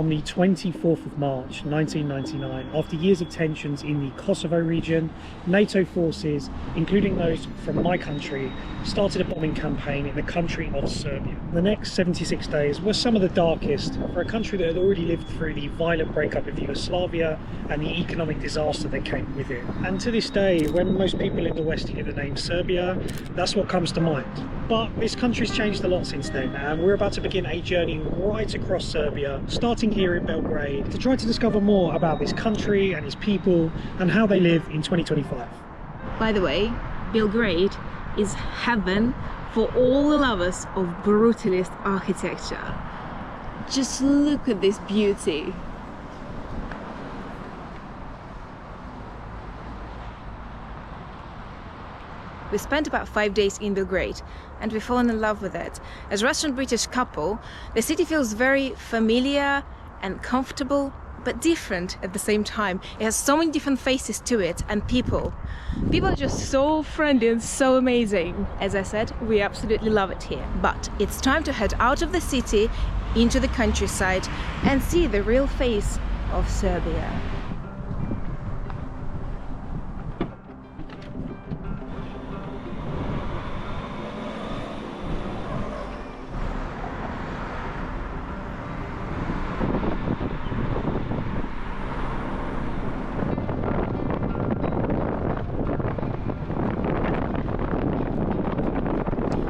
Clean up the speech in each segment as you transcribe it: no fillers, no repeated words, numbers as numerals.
on the 24th of March 1999, after years of tensions in the Kosovo region, NATO forces, including those from my country, started a bombing campaign in the country of Serbia. The next 76 days were some of the darkest for a country that had already lived through the violent breakup of Yugoslavia and the economic disaster that came with it. And to this day, when most people in the West hear the name Serbia, that's what comes to mind. But this country's changed a lot since then, and we're about to begin a journey right across Serbia, starting here in Belgrade, to try to discover more about this country and its people and how they live in 2025. By the way, Belgrade is heaven for all the lovers of brutalist architecture. Just look at this beauty. We spent about 5 days in Belgrade and we've fallen in love with it. As a Russian British couple, the city feels very familiar and comfortable, but different at the same time. It has so many different faces to it, and people are just so friendly and so amazing. As I said, we absolutely love it here. But it's time to head out of the city into the countryside and see the real face of Serbia.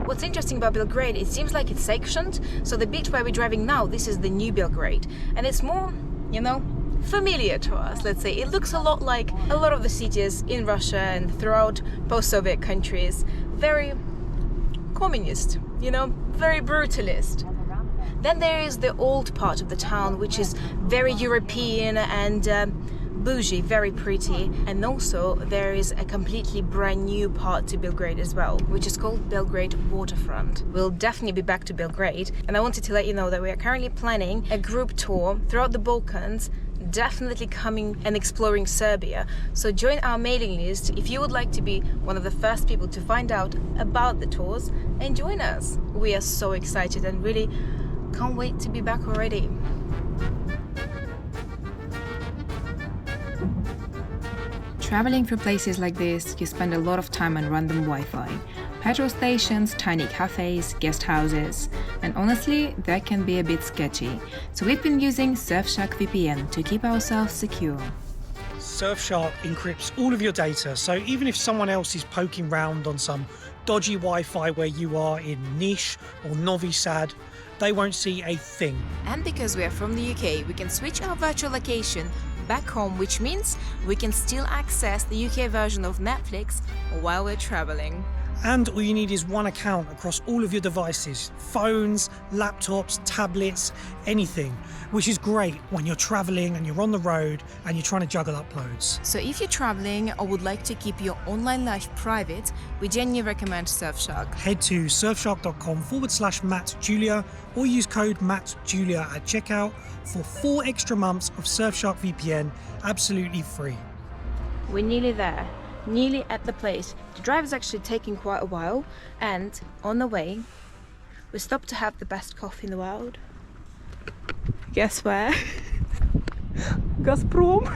What's interesting about Belgrade, it seems like it's sectioned. So the beach where we're driving now, this is the new Belgrade. And it's more, you know, familiar to us, let's say. It looks a lot like a lot of the cities in Russia and throughout post-Soviet countries. Very communist, you know, very brutalist. Then there is the old part of the town, which is very European and bougie, very pretty. And also there is a completely brand new part to Belgrade as well, which is called Belgrade Waterfront. We'll definitely be back to Belgrade, and I wanted to let you know that we are currently planning a group tour throughout the Balkans, definitely coming and exploring Serbia. So join our mailing list if you would like to be one of the first people to find out about the tours, and join us. We are so excited and really can't wait to be back already. Traveling through places like this, you spend a lot of time on random Wi-Fi. Petrol stations, tiny cafes, guest houses, and honestly, that can be a bit sketchy. So we've been using Surfshark VPN to keep ourselves secure. Surfshark encrypts all of your data, so even if someone else is poking round on some dodgy Wi-Fi where you are in Niš or Novi Sad, they won't see a thing. And because we are from the UK, we can switch our virtual location back home, which means we can still access the UK version of Netflix while we're traveling. And all you need is one account across all of your devices, phones, laptops, tablets, anything, which is great when you're traveling and you're on the road and you're trying to juggle uploads. So if you're traveling or would like to keep your online life private, we genuinely recommend Surfshark. Head to surfshark.com/MattJulia or use code MattJulia at checkout for 4 extra months of Surfshark VPN absolutely free. We're nearly there, nearly at the place. The drive is actually taking quite a while, and on the way we stopped to have the best coffee in the world. Guess where? Gazprom.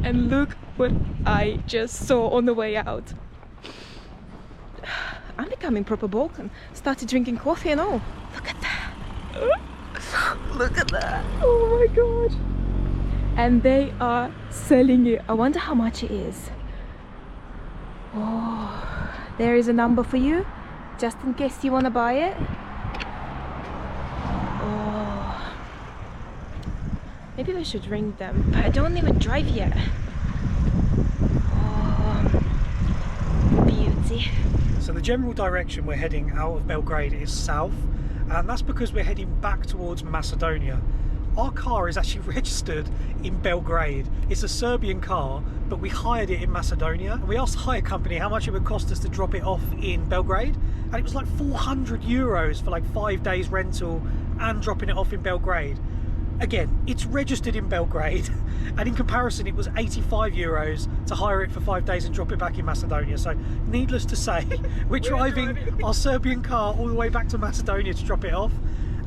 And look what I just saw on the way out. I'm becoming proper Balkan. Started drinking coffee and all. Look at that. Look at that. Oh my god. And they are selling it. I wonder how much it is. Oh, there is a number for you, just in case you want to buy it. Oh, maybe we should ring them. I don't even drive yet. Oh, beauty. So the general direction we're heading out of Belgrade is south, and that's because we're heading back towards Macedonia. Our car is actually registered in Belgrade. It's a Serbian car, but we hired it in Macedonia. And we asked the hire company how much it would cost us to drop it off in Belgrade, and it was like 400 euros for like 5 days rental and dropping it off in Belgrade. Again, it's registered in Belgrade, and in comparison it was 85 euros to hire it for 5 days and drop it back in Macedonia. So needless to say, we're driving our Serbian car all the way back to Macedonia to drop it off.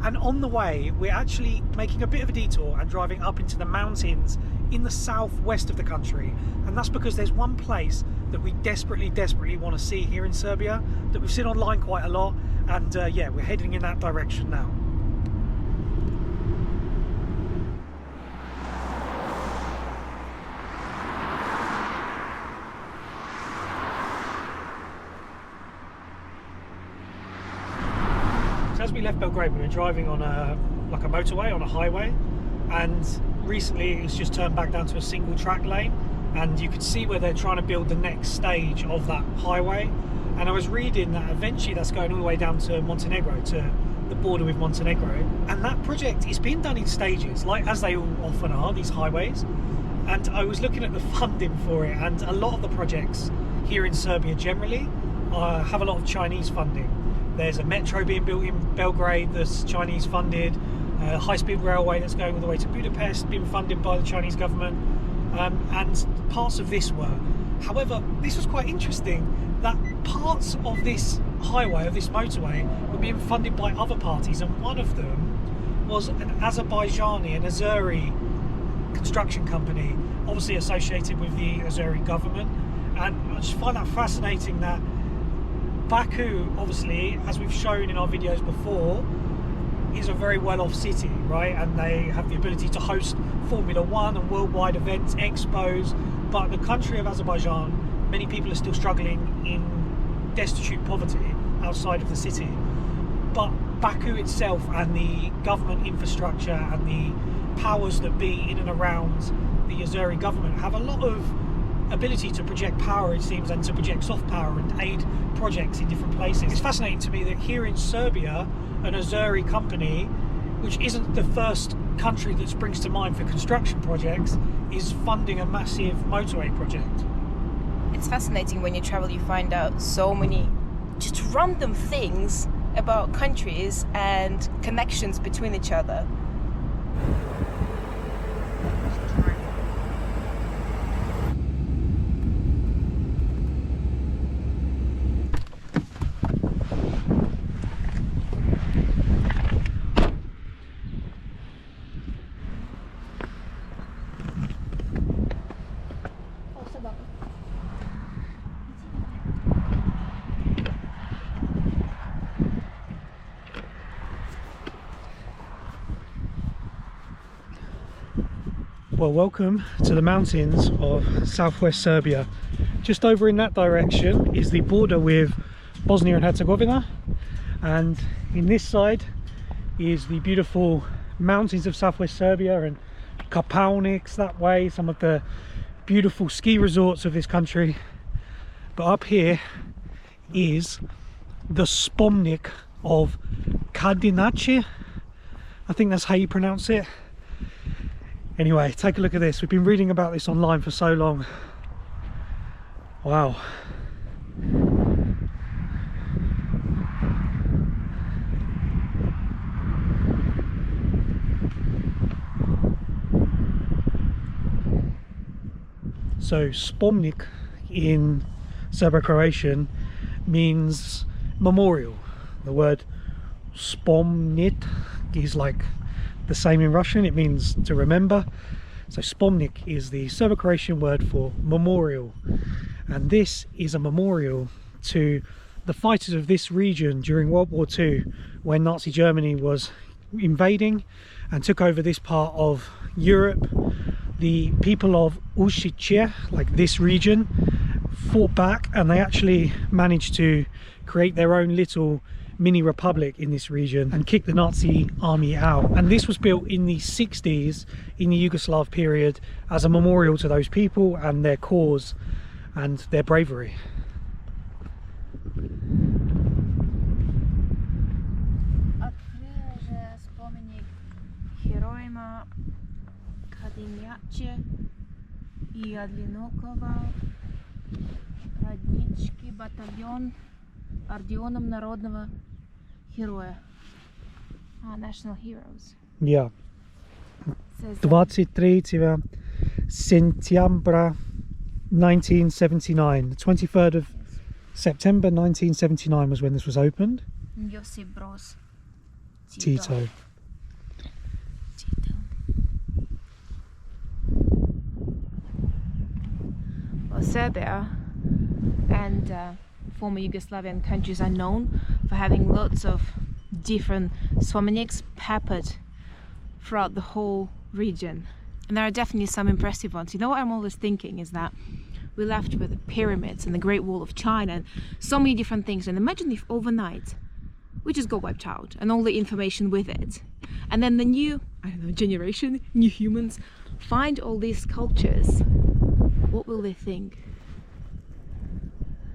And on the way, we're actually making a bit of a detour and driving up into the mountains in the southwest of the country. And that's because there's one place that we desperately want to see here in Serbia that we've seen online quite a lot. And yeah, we're heading in that direction now. As we left Belgrade, we were driving on a motorway, on a highway, and recently it's just turned back down to a single track lane, and you could see where they're trying to build the next stage of that highway. And I was reading that eventually that's going all the way down to Montenegro, to the border with Montenegro, and that project is being done in stages, like as they all often are, these highways. And I was looking at the funding for it, and a lot of the projects here in Serbia generally have a lot of Chinese funding. There's a metro being built in Belgrade that's Chinese funded, a high-speed railway that's going all the way to Budapest, being funded by the Chinese government, and parts of this were. However, this was quite interesting, that parts of this highway, of this motorway, were being funded by other parties, and one of them was an Azerbaijani, an Azeri construction company, obviously associated with the Azeri government. And I just find that fascinating that Baku, obviously, as we've shown in our videos before, is a very well-off city, right? And they have the ability to host Formula 1 and worldwide events, expos. But the country of Azerbaijan, many people are still struggling in destitute poverty outside of the city. But Baku itself and the government infrastructure and the powers that be in and around the Azeri government have a lot of ability to project power, it seems, and to project soft power and aid projects in different places. It's fascinating to me that here in Serbia, an Azeri company, which isn't the first country that springs to mind for construction projects, is funding a massive motorway project. It's fascinating when you travel, you find out so many just random things about countries and connections between each other. Well, welcome to the mountains of southwest Serbia. Just over in that direction is the border with Bosnia and Herzegovina, and in this side is the beautiful mountains of southwest Serbia and Kopaonik that way, some of the beautiful ski resorts of this country. But up here is the Spomnik of Kadinjaca. I think that's how you pronounce it. Anyway, take a look at this. We've been reading about this online for so long. Wow. So Spomnik in Serbo-Croatian means memorial. The word spomnit is like the same in Russian, it means to remember. So Spomnik is the Serbo-Croatian word for memorial, and this is a memorial to the fighters of this region during World War II, when Nazi Germany was invading and took over this part of Europe. The people of Ušiće, like this region, fought back, and they actually managed to create their own little mini republic in this region and kick the Nazi army out. And this was built in the 60s, in the Yugoslav period, as a memorial to those people and their cause and their bravery. Открыли spomenik herojima Kadinjače I Adlinokova, Radnički bataljon орденом народного героя. National heroes. Yeah. 23 September 1979. The 23rd of September 1979 was when this was opened. Josip Broz. Tito. Well, Serbia and former Yugoslavian countries are known for having lots of different spomeniks peppered throughout the whole region. And there are definitely some impressive ones. You know what I'm always thinking is that we're left with the pyramids and the Great Wall of China and so many different things. And imagine if overnight we just got wiped out and all the information with it. And then the new, I don't know, generation, new humans find all these sculptures. What will they think?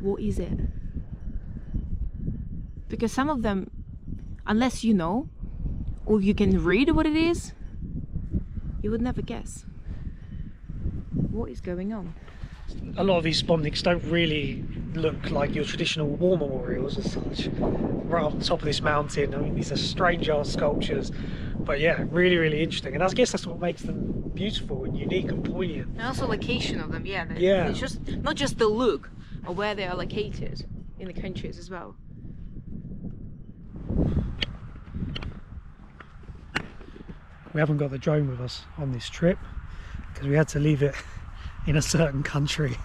What is it? Because some of them, unless you know or you can read what it is, you would never guess. What is going on? A lot of these spomeniks don't really look like your traditional war memorials as such. Right on top of this mountain, I mean, these are strange art sculptures, but yeah, really, really interesting. And I guess that's what makes them beautiful and unique and poignant. And also location of them, yeah. Yeah. It's just not just the look or where they are located in the countries as well. We haven't got the drone with us on this trip because we had to leave it in a certain country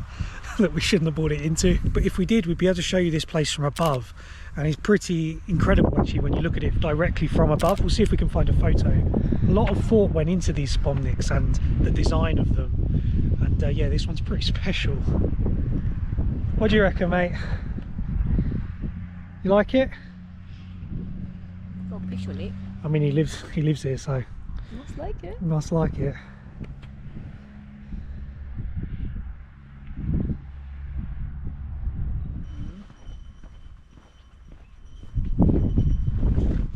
that we shouldn't have brought it into. But if we did, we'd be able to show you this place from above, and it's pretty incredible actually when you look at it directly from above. We'll see if we can find a photo. A lot of thought went into these spomeniks and the design of them, and yeah, this one's pretty special. What do you reckon, mate? You like it? Got a picture on it. I mean, he lives here, so Must like it. must like it.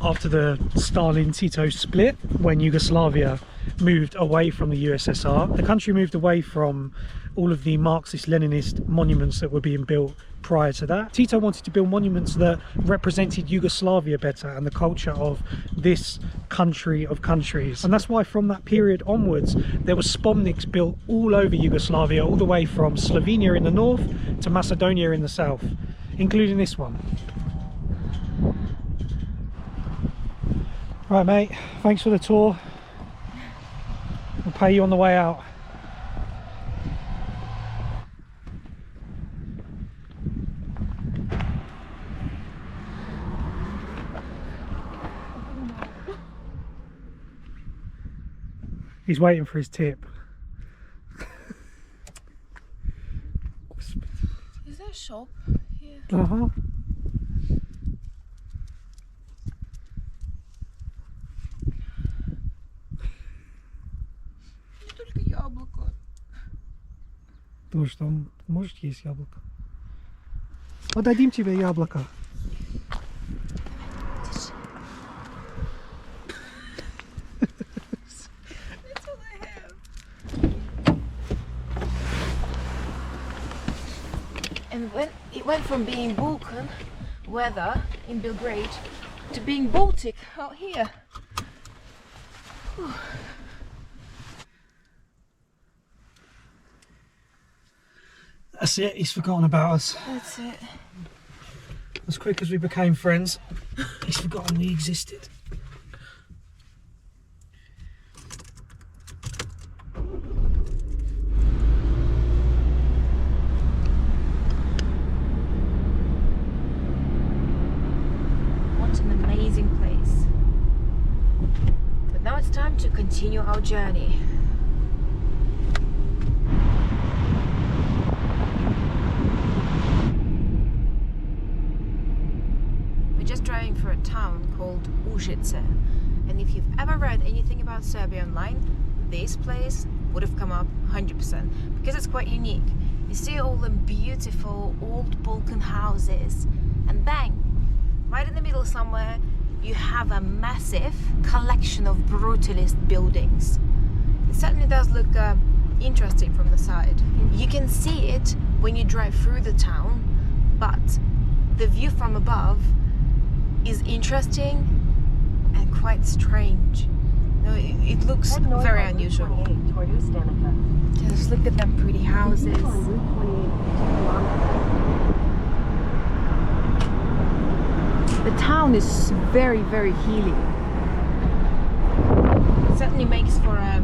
After the Stalin-Tito split, when Yugoslavia moved away from the USSR, the country moved away from all of the Marxist-Leninist monuments that were being built prior to that. Tito wanted to build monuments that represented Yugoslavia better and the culture of this country of countries. And that's why from that period onwards, there were spomeniks built all over Yugoslavia, all the way from Slovenia in the north to Macedonia in the south, including this one. Right, mate, thanks for the tour. We'll pay you on the way out. He's waiting for his tip. Is there a shop here? Uh-huh. Только яблоко. То, что он может есть яблоко. Отдадим тебе яблоко. That's all I have. And when it went from being Balkan weather in Belgrade to being Baltic out here. Whew. That's it, he's forgotten about us. That's it. As quick as we became friends, he's forgotten we existed. What an amazing place. But now it's time to continue our journey. Driving through a town called Užice, and if you've ever read anything about Serbia online, this place would have come up 100% because it's quite unique. You see all the beautiful old Balkan houses, and bang, right in the middle somewhere you have a massive collection of brutalist buildings. It certainly does look interesting from the side. You can see it when you drive through the town, but the view from above is interesting and quite strange. No, it looks very unusual. Just look at them pretty houses. The town is very, very healing. certainly makes for a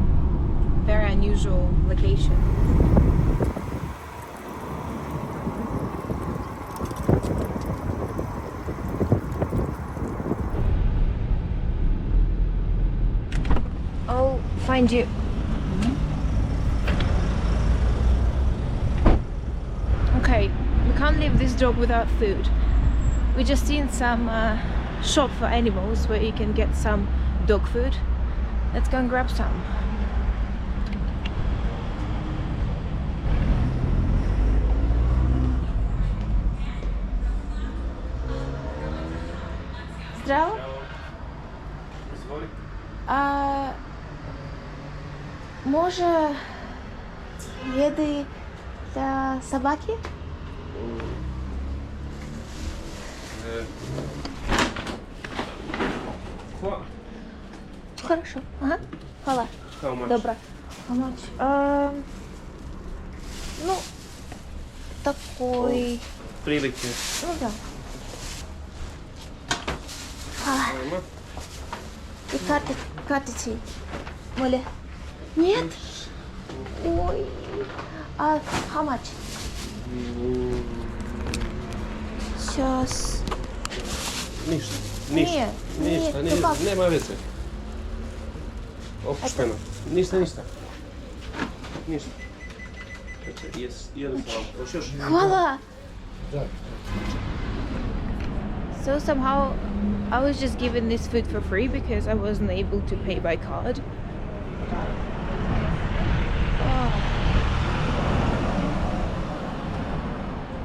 very unusual location. I'll find you. Okay, we can't leave this dog without food. We just seen some shop for animals where you can get some dog food. Let's go and grab some. Zdravo. Може еды для собаки? Хорошо. Ага. Хвала. Добре. How much? Ну, такой... Прилики. Ну да. Хвала. И карточки. Моля. Нет? Ой. How much? Сейчас. Ništa. Nije, Ništa. nije, to Nema veze. Opušteno. Ništa. Ništa. Jednostavno. Hoćeš još? Hvala. Da. So somehow I was just given this food for free because I wasn't able to pay by card.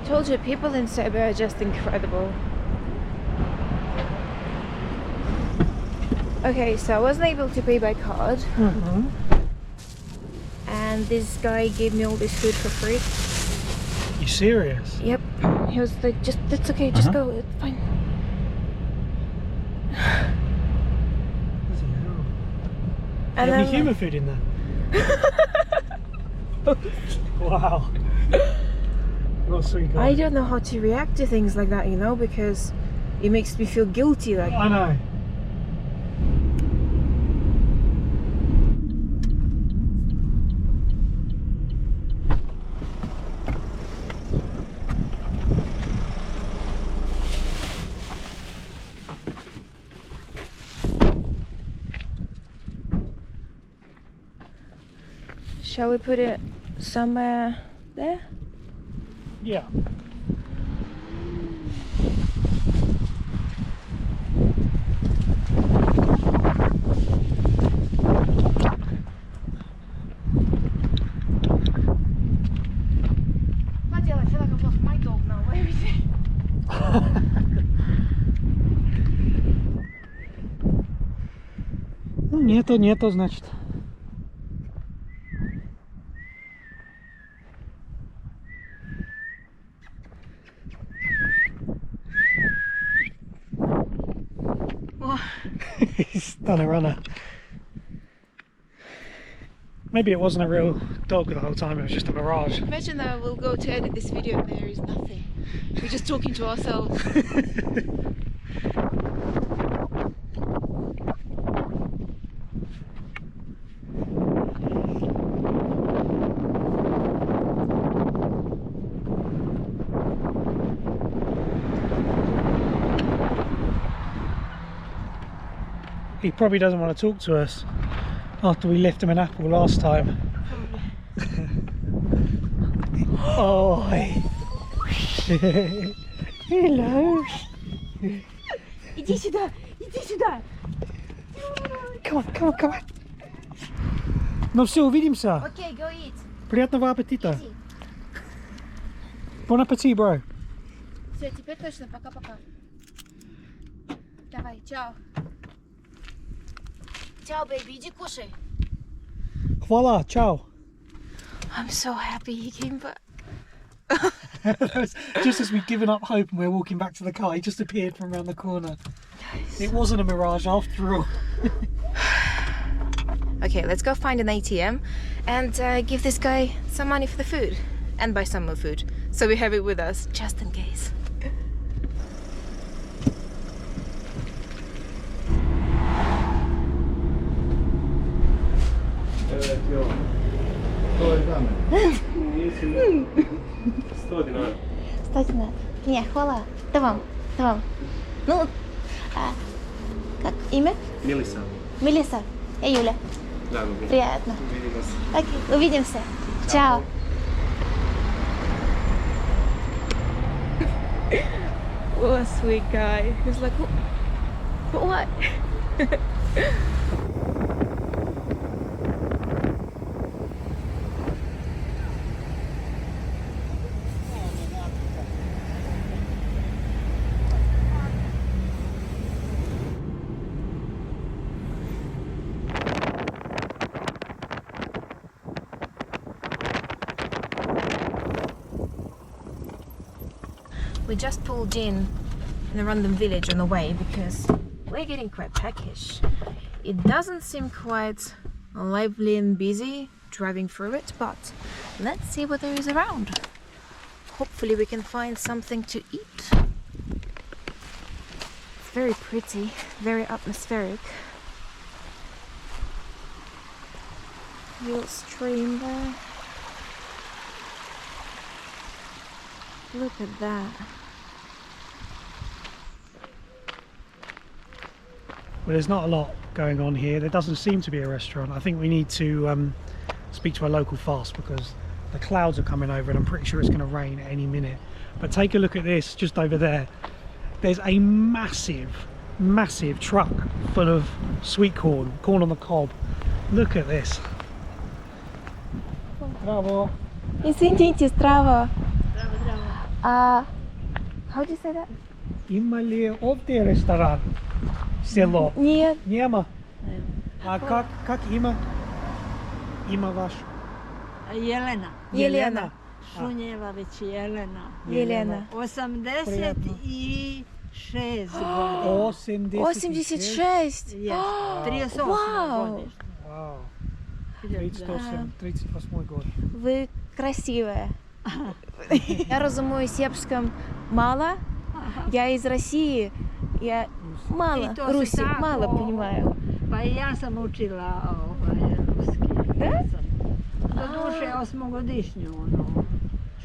Told you, people in Serbia are just incredible. Okay, so I wasn't able to pay by card. And this guy gave me all this food for free. You serious? Yep. He was like, just, it's okay, just go, it's fine. And any human food in there? Wow. What a sweet guy. I don't know how to react to things like that, you know, because it makes me feel guilty. Like, I know. shall we put it somewhere there? Yeah. Bloody hell, I feel like I've lost my dog now. Where is he? Ну, нету, значит. He's done a runner. Maybe it wasn't a real dog the whole time, it was just a mirage. Imagine that we'll go to edit this video and there is nothing. We're just talking to ourselves. He probably doesn't want to talk to us after we left him an apple last time. Oh, hello. Иди сюда, иди сюда. Come on. Ну все, увидимся. Окей, go eat. Приятного аппетита. Иди. Bon appétit, bro. Все, теперь точно, пока-пока. Давай, чао. Чао, baby, иди кушай. Voila, ciao. I'm so happy he came back. Just as we'd given up hope and we were walking back to the car, he just appeared from around the corner. Nice. It wasn't a mirage after all. Okay, let's go find an ATM and give this guy some money for the food and buy some more food so we have it with us just in case. To je za mene. Nisi 100 dinara. 100 dinara. Не, hvala. Da vam. Ну, как имя? Milisa. Мелиса. Я Юля. Drago mi. Приятно. Vidimo se. Окей, увидимся. Чао. What a sweet guy. He was like, what? We just pulled in a random village on the way because we're getting quite peckish. It doesn't seem quite lively and busy driving through it, but let's see what there is around. Hopefully we can find something to eat. It's very pretty, very atmospheric. Little stream there. Look at that. Well, there's not a lot going on here. There doesn't seem to be a restaurant. I think we need to speak to a local fast because the clouds are coming over and I'm pretty sure it's going to rain at any minute. But take a look at this just over there. There's a massive truck full of sweet corn on the cob. Look at this. Bravo. Извините, страва. How do you say that? Има ли овде ресторан? Село? Нет. Нема. А как има? Има ваш? Jelena. Елена. Šunjevavić Jelena. Елена. 86 godina. 86. Jest. 38 Вау. godište. Вау. 38 год. Ви красивая. Я розумію сербском мало. Я из России. Я мало. I to se Руси. tako- Мало понимаю. Pa i ja sam učila ruski. Da? Doduše osmogodišnju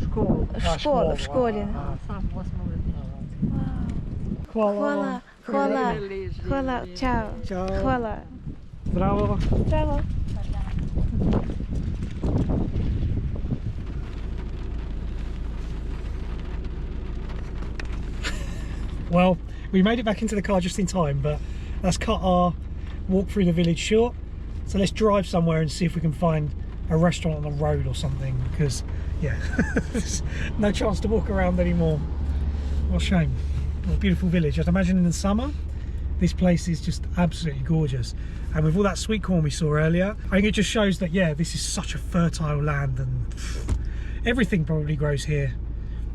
školu. Школа, в школе. Sam osmogodišnju. Хвала. Хвала. Хвала. Чао. Чао. Хвала. Здраво. Здраво. Well, we made it back into the car just in time, but that's cut our walk through the village short. So let's drive somewhere and see if we can find a restaurant on the road or something, because yeah, there's no chance to walk around anymore. What a shame. What a beautiful village. I'd imagine in the summer this place is just absolutely gorgeous, and with all that sweet corn we saw earlier, I think it just shows that yeah, this is such a fertile land and everything probably grows here.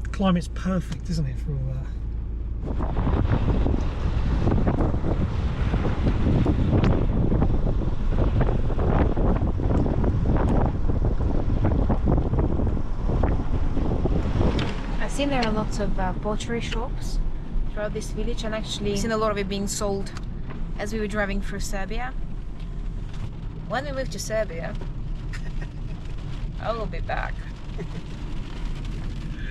The climate's perfect, isn't it, for all that? I've seen there are lots of pottery shops throughout this village, and actually seen a lot of it being sold as we were driving through Serbia. When we move to Serbia, I will be back.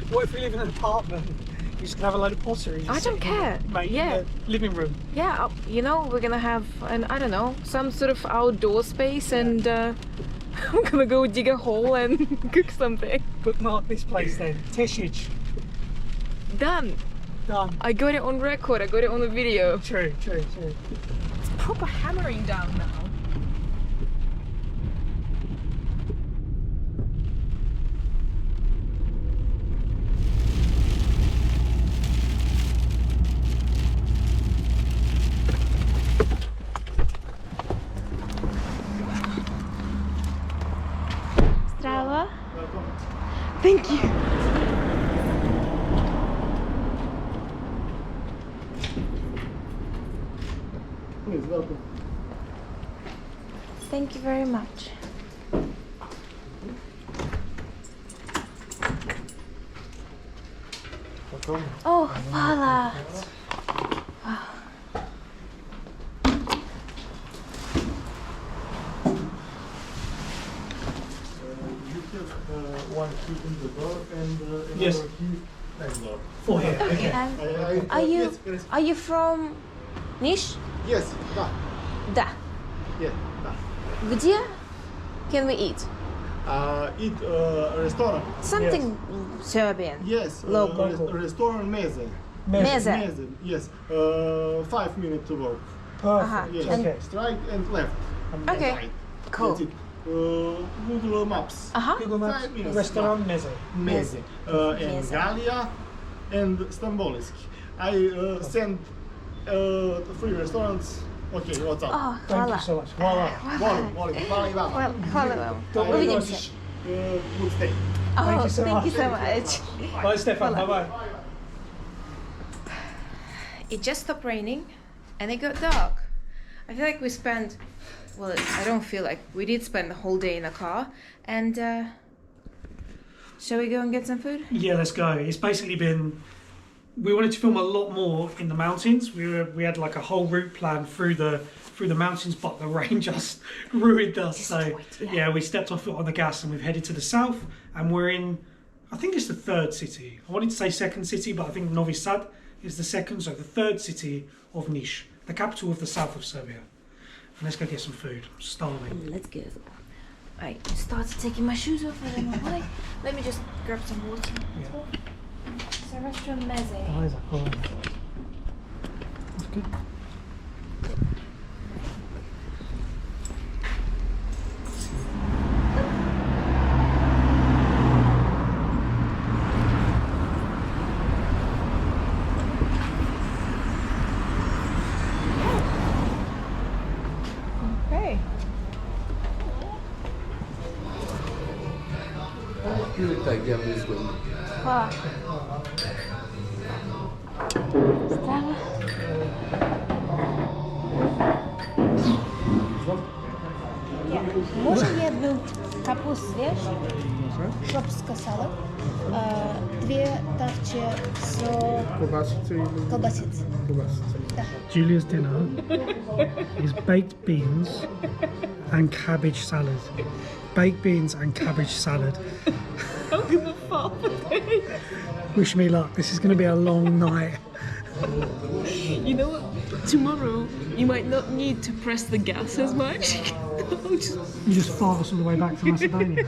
What if we live in an apartment? You're just gonna have a load of pottery. I don't care. Yeah. In the living room. Yeah, you know, we're gonna have an, I don't know, some sort of outdoor space, and I'm gonna go dig a hole and cook something. Bookmark this place then. Tesic. Done. Done. I got it on record, I got it on the video. True. It's proper hammering down now. Здраво. Thank you. Please, welcome. Thank you very much. Welcome. Oh, hvala. one key in the door and another Yes. key next door. For here. Okay. And Are are you from Niš? Yes, да. Да. Yeah, да. Где can we eat? Eat restaurant. Something Serbian. Yes, Local. Restaurant Meze. Meze. Meze, yes. 5 minutes to walk. Perfect. Yes, Okay. straight and left. Okay. Right. Cool. That's it. Google Maps. Google Maps. 5 minutes. Restaurant Meze. Meze. And Meze. Galia and Stambolijski. I send 3 restaurants. Okay, what's up? Oh, Thank hvala. you so much. Voila. Volim, hvala i vama. Hvala vam. Don't worry, Uvidimo guys. se. Good stay. Oh, you so thank you much. so much. Bye, Stefan. Bye bye. It just stopped raining and it got dark. I feel like we spent, well, I don't feel like, we did spend the whole day in a car. And shall we go and get some food? Yeah, let's go. It's basically been. We wanted to film a lot more in the mountains. We had like a whole route planned through the mountains, but the rain just ruined us. So yeah, we stepped our foot on the gas and we've headed to the south. And we're in, I think it's the third city. I wanted to say second city, but I think Novi Sad is the second. So the third city of Niš, the capital of the south of Serbia. And let's go get some food. I'm starving. Let's go. I started taking my shoes off. I don't know why. Let me just grab some water. Yeah. It's a restaurant Meze. Eyes are cool. That's good. Okay. Hvala. Zdravo. Može jednu kapust svjež, šopska salad, dvije tarče so Kobasice ili... kolbasice. Kobasice. Julia's dinner is baked beans and cabbage salad. Baked beans and cabbage salad. Wish me luck. This is going to be a long night. You know what? Tomorrow you might not need to press the gas as much. You just fart us all the way back to Macedonia.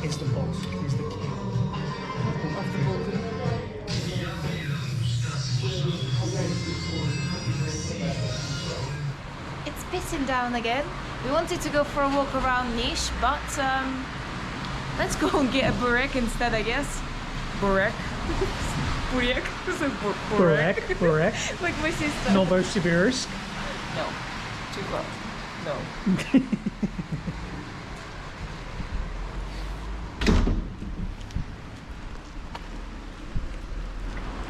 It's the boss. He's the king. It's pissing down again. We wanted to go for a walk around Niš, but let's go and get a burek instead, I guess. Burek. Burek. Burek. Burek. Like my sister. Novosibirsk. No. Too far. No.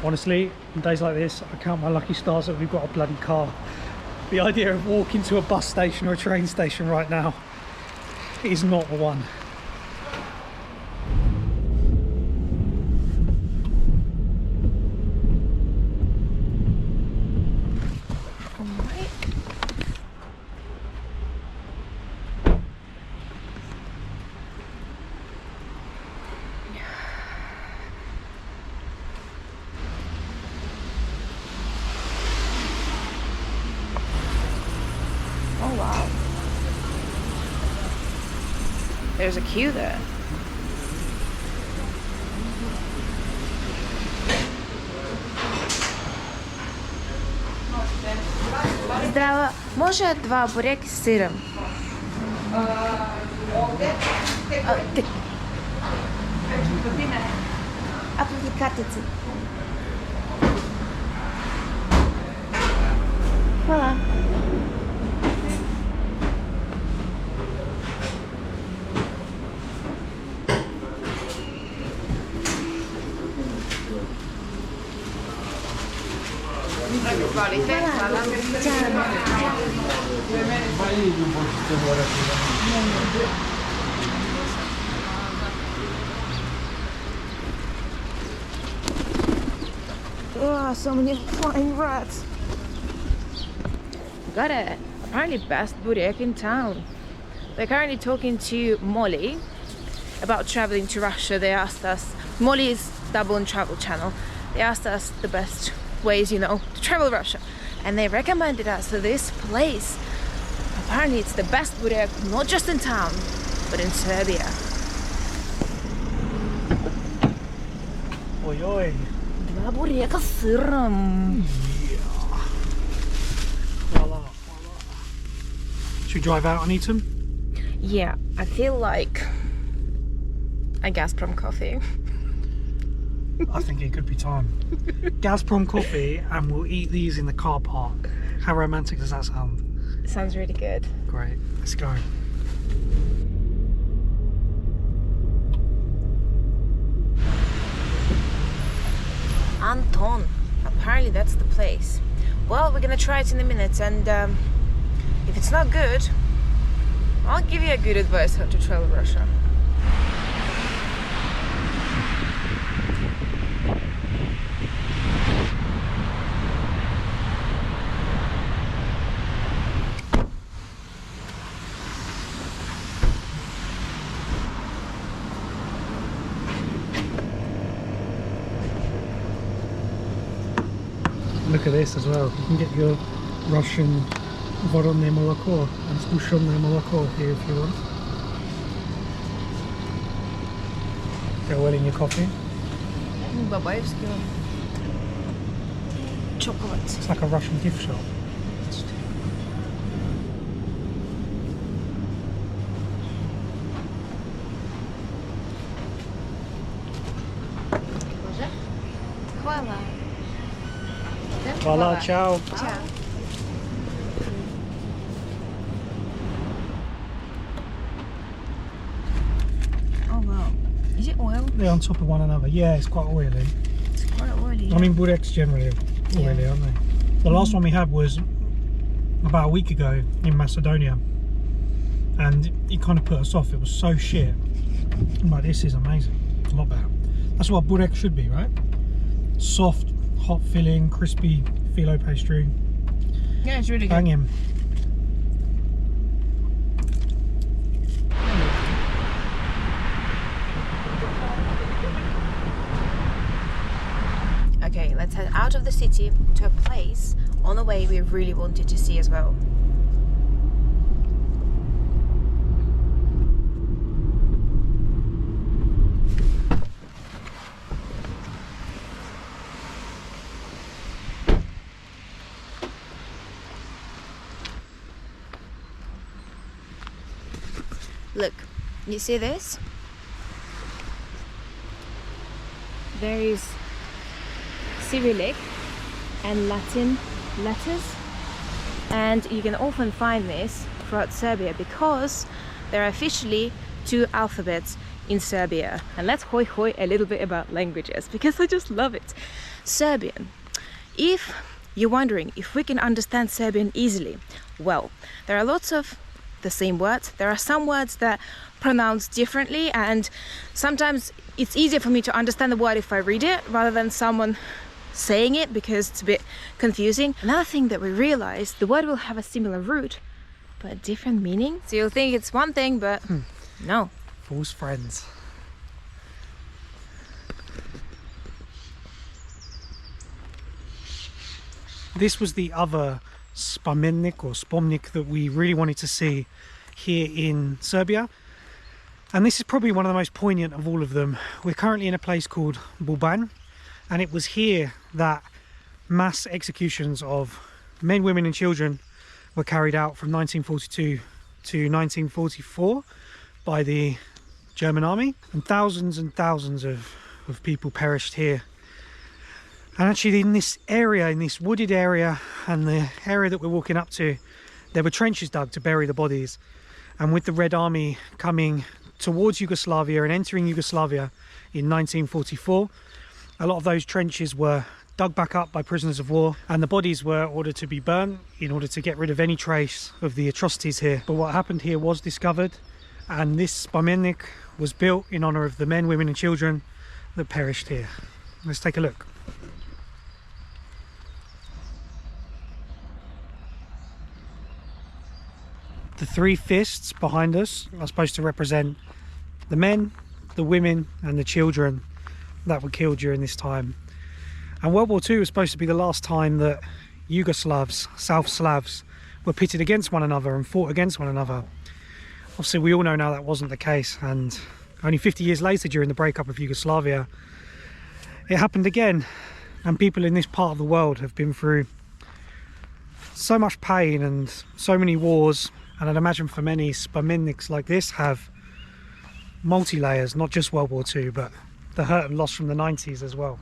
Honestly, on days like this, I count my lucky stars that we've got a bloody car. The idea of walking to a bus station or a train station right now is not the one. Oh wow. There's a queue there. Zdravo. Može dva bureki s sirom? Aplikatice. Hvala. Oh, so many flying rats. Got it. apparently best burek in town. We're currently talking to Molly about traveling to Russia. They asked us, Molly is double on Travel Channel. They asked us the best ways, you know, to travel Russia. And they recommended us to this place. Apparently it's the best burek, not just in town, but in Serbia. Oi, oi. Dva bureka s syrom. Voila, voila. Should we drive out and eat them? Yeah, I feel like a Gazprom coffee. I think it could be time. Gazprom coffee, and we'll eat these in the car park. How romantic does that sound? Sounds really good. Great, let's go. Anton, apparently that's the place. Well, we're gonna try it in a minute, and if it's not good, I'll give you a good advice how to travel Russia. Look at this as well. You can get your Russian voronne moloko and spushonne moloko here if you want. Go well in your coffee. Babaevsky chocolate. It's like a Russian gift shop. Hvala. Voila, ciao. Ciao. Oh wow. Is it oil? They're on top of one another. Yeah, it's quite oily. It's quite oily. I mean, bureks generally oily, aren't they? The last one we had was about a week ago in Macedonia, and it kind of put us off. It was so shit. But this is amazing. It's a lot better. That's what burek should be, right? Soft, hot filling, crispy phyllo pastry. Yeah, it's really good. Bang him. Okay, let's head out of the city to a place on the way we really wanted to see as well. Look, you see this? There is Cyrillic and Latin letters, and you can often find this throughout Serbia because there are officially two alphabets in Serbia. And let's hoi a little bit about languages because I just love it. Serbian. If you're wondering if we can understand Serbian easily, well, there are lots of the same words. There are some words that pronounce differently, and sometimes it's easier for me to understand the word if I read it rather than someone saying it because it's a bit confusing. Another thing that we realized, the word will have a similar root but a different meaning. So you'll think it's one thing, but no. False friends. This was the other spomenik or spomnik that we really wanted to see here in Serbia, and this is probably one of the most poignant of all of them. We're currently in a place called Bubanj, and it was here that mass executions of men, women and children were carried out from 1942 to 1944 by the German army, and thousands of people perished here. And actually in this area, in this wooded area and the area that we're walking up to, there were trenches dug to bury the bodies. And with the Red Army coming towards Yugoslavia and entering Yugoslavia in 1944, a lot of those trenches were dug back up by prisoners of war, and the bodies were ordered to be burnt in order to get rid of any trace of the atrocities here. But what happened here was discovered, and this spomenik was built in honor of the men, women and children that perished here. Let's take a look. The three fists behind us are supposed to represent the men, the women and the children that were killed during this time. And World War II was supposed to be the last time that Yugoslavs, South Slavs, were pitted against one another and fought against one another. Obviously we all know now that wasn't the case, and only 50 years later, during the breakup of Yugoslavia, it happened again. And people in this part of the world have been through so much pain and so many wars, and I'd imagine for many, spomenniks like this have multi-layers, not just World War II, but the hurt and loss from the 90s as well.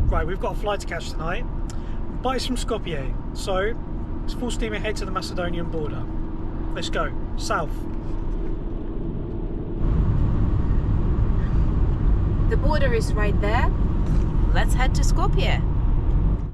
Right, we've got a flight to catch tonight, but it's from Skopje, so it's full steam ahead to the Macedonian border. Let's go, south. The border is right there. Let's head to Skopje.